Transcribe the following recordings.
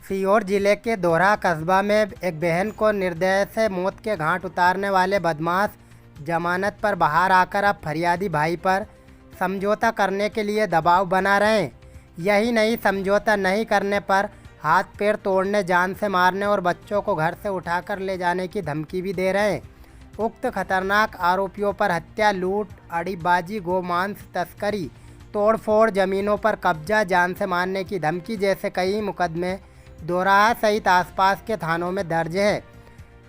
सीहोर जिले के दोरहा कस्बा में एक बहन को निर्दय से मौत के घाट उतारने वाले बदमाश जमानत पर बाहर आकर अब फरियादी भाई पर समझौता करने के लिए दबाव बना रहे हैं। यही नहीं, समझौता नहीं करने पर हाथ पैर तोड़ने, जान से मारने और बच्चों को घर से उठाकर ले जाने की धमकी भी दे रहे हैं। उक्त खतरनाक आरोपियों पर हत्या, लूट, अड़ीबाजी, गोमांस तस्करी, तोड़फोड़, ज़मीनों पर कब्जा, जान से मारने की धमकी जैसे कई मुकदमे दोरहा सहित आसपास के थानों में दर्ज है।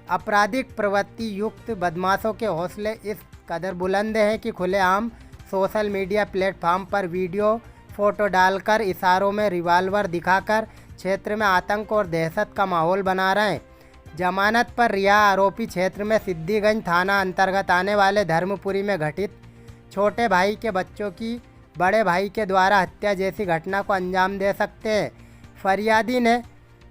आपराधिक प्रवृत्ति युक्त बदमाशों के हौसले इस कदर बुलंद हैं कि खुलेआम सोशल मीडिया प्लेटफॉर्म पर वीडियो, फोटो डालकर, इशारों में रिवाल्वर दिखाकर क्षेत्र में आतंक और दहशत का माहौल बना रहे हैं। जमानत पर रिहा आरोपी क्षेत्र में सिद्दीगंज थाना अंतर्गत आने वाले धर्मपुरी में घटित छोटे भाई के बच्चों की बड़े भाई के द्वारा हत्या जैसी घटना को अंजाम दे सकते हैं। फरियादी ने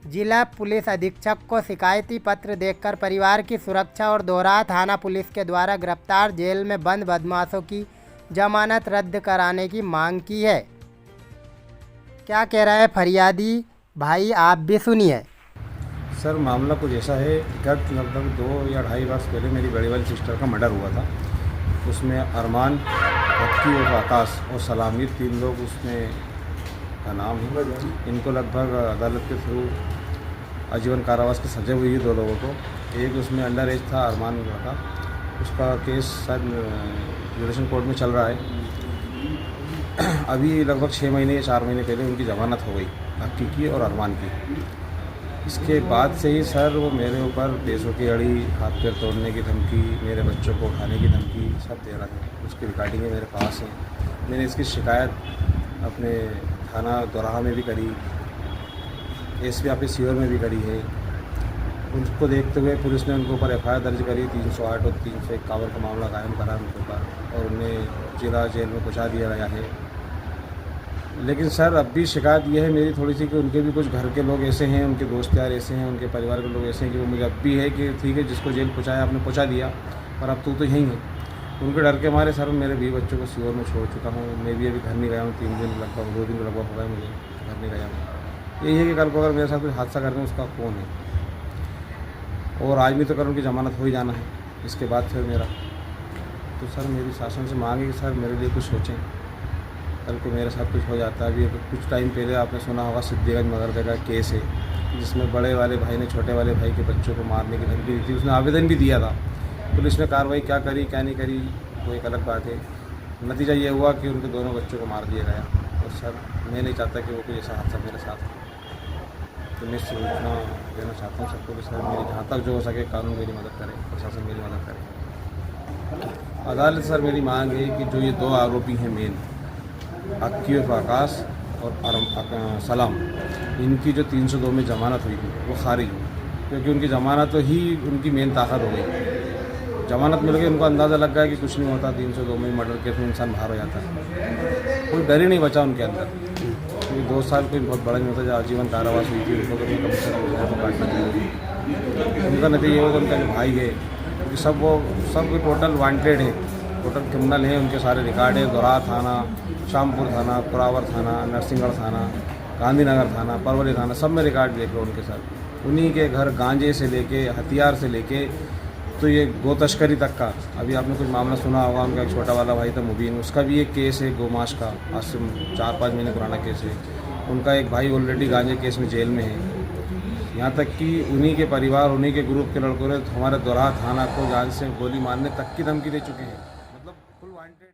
जिला पुलिस अधीक्षक को शिकायती पत्र देकर परिवार की सुरक्षा और दोरहा थाना पुलिस के द्वारा गिरफ्तार जेल में बंद बदमाशों की जमानत रद्द कराने की मांग की है। क्या कह रहा है फरियादी भाई, आप भी सुनिए। सर, मामला कुछ ऐसा है, गत लगभग 2 या 2.5 वर्ष पहले मेरी बड़ी वाली सिस्टर का मर्डर हुआ था। उसमें अरमान, हक्की और आकाश और सलाम, ये 3 लोग उसमें का नाम है। इनको लगभग अदालत के थ्रू आजीवन कारावास की सजा हुई है 2 लोगों को। एक उसमें अंडर एज था, अरमान का, उसका केस शायद ज्यूडिशल कोर्ट में चल रहा है। अभी लगभग 6 महीने या 4 महीने पहले उनकी जमानत हो गई, हक्की की और अरमान की। इसके बाद से ही सर वो मेरे ऊपर पैसों की अड़ी, हाथ पैर तोड़ने की धमकी, मेरे बच्चों को उठाने की धमकी सब दे रहा था। उसकी रिकॉर्डिंगें मेरे पास हैं। मैंने इसकी शिकायत अपने थाना दोरहा में भी करी, एसपी ऑफिस सीहोर में भी करी है। उनको देखते हुए पुलिस ने उनके ऊपर FIR दर्ज करी, 308 और 351 का मामला कायम करा उनके ऊपर और उन्हें जिला जेल में पहुँचा दिया गया है। लेकिन सर अब भी शिकायत ये है मेरी थोड़ी सी कि उनके भी कुछ घर के लोग ऐसे हैं, उनके दोस्त यार ऐसे हैं, उनके परिवार के लोग ऐसे हैं कि वो मुझे अब भी है कि ठीक है, जिसको जेल पहुँचाया आपने पहुँचा दिया, पर अब तू तो यहीं है। उनके डर के मारे सर मेरे 20 बच्चों को सीहोर में छोड़ चुका हूँ। मैं भी अभी घर नहीं गया हूँ, 3 दिन लगभग 2 दिन लगभग हो गए मुझे घर नहीं गया हूँ। यही है कि कल को अगर मेरे साथ कुछ हादसा करने उसका कौन है। और आज भी तो कर उनकी जमानत हो ही जाना है, इसके बाद फिर मेरा तो सर मेरी शासन से मांग है कि सर मेरे लिए कुछ सोचें। कल को मेरे साथ कुछ हो जाता है। अभी कुछ टाइम पहले आपने सुना होगा सिद्दीगंज मगरदे का केस है, जिसमें बड़े वाले भाई ने छोटे वाले भाई के बच्चों को मारने की धमकी दी थी। उसने आवेदन भी दिया था। पुलिस ने कार्रवाई क्या करी क्या नहीं करी वो एक अलग बात है। नतीजा ये हुआ कि उनके दोनों बच्चों को मार दिया गया। और सर मैं नहीं चाहता कि वो कोई ऐसा हादसा मेरे साथ हो। तो मैं सूचना देना चाहता हूँ सबको कि सर मेरी जहाँ तक जो हो सके कानून मेरी मदद करे, प्रशासन मेरी मदद करे। अदालत सर मेरी मांग है कि जो ये 2 आरोपी हैं मेन, हक्की और आकाश और सलाम, इनकी जो 302 में जमानत हुई थी वो खारिज हुई, क्योंकि उनकी जमानत तो ही उनकी मेन ताकत हो गई। जमानत मिल गई, उनको अंदाज़ा लग गया कि कुछ नहीं होता, 302 में मर्डर केस में इंसान बाहर हो जाता है। कोई डर ही नहीं बचा उनके अंदर, क्योंकि 2 साल कोई बहुत बड़ा नहीं होता। जब आजीवन कारावास हुई थी उनको तो कम से कम काटना चाहिए। उनका नतीजा ये होगा उनका जो भाई है, क्योंकि सब टोटल वांटेड है, टोटल क्रिमिनल है। उनके सारे रिकॉर्ड है, दोरहा थाना, शामपुर थाना, कुरावर थाना, नरसिंहगढ़ थाना, गांधीनगर थाना, परवली थाना, सब में रिकॉर्ड देख लो उनके साथ। उन्हीं के घर गांजे से लेके, हथियार से लेके तो ये गो तस्करी तक का। अभी आपने कुछ मामला सुना होगा, उनका एक छोटा वाला भाई था मुबीन, उसका भी एक केस है गोमांस का, आज से 4-5 महीने पुराना केस है। उनका एक भाई ऑलरेडी गांजे केस में जेल में है। यहाँ तक कि उन्हीं के परिवार, उन्हीं के ग्रुप के लड़कों ने हमारे दोरहा थाना को जान से गोली मारने तक की धमकी दे चुके हैं। मतलब फुल वांटेड।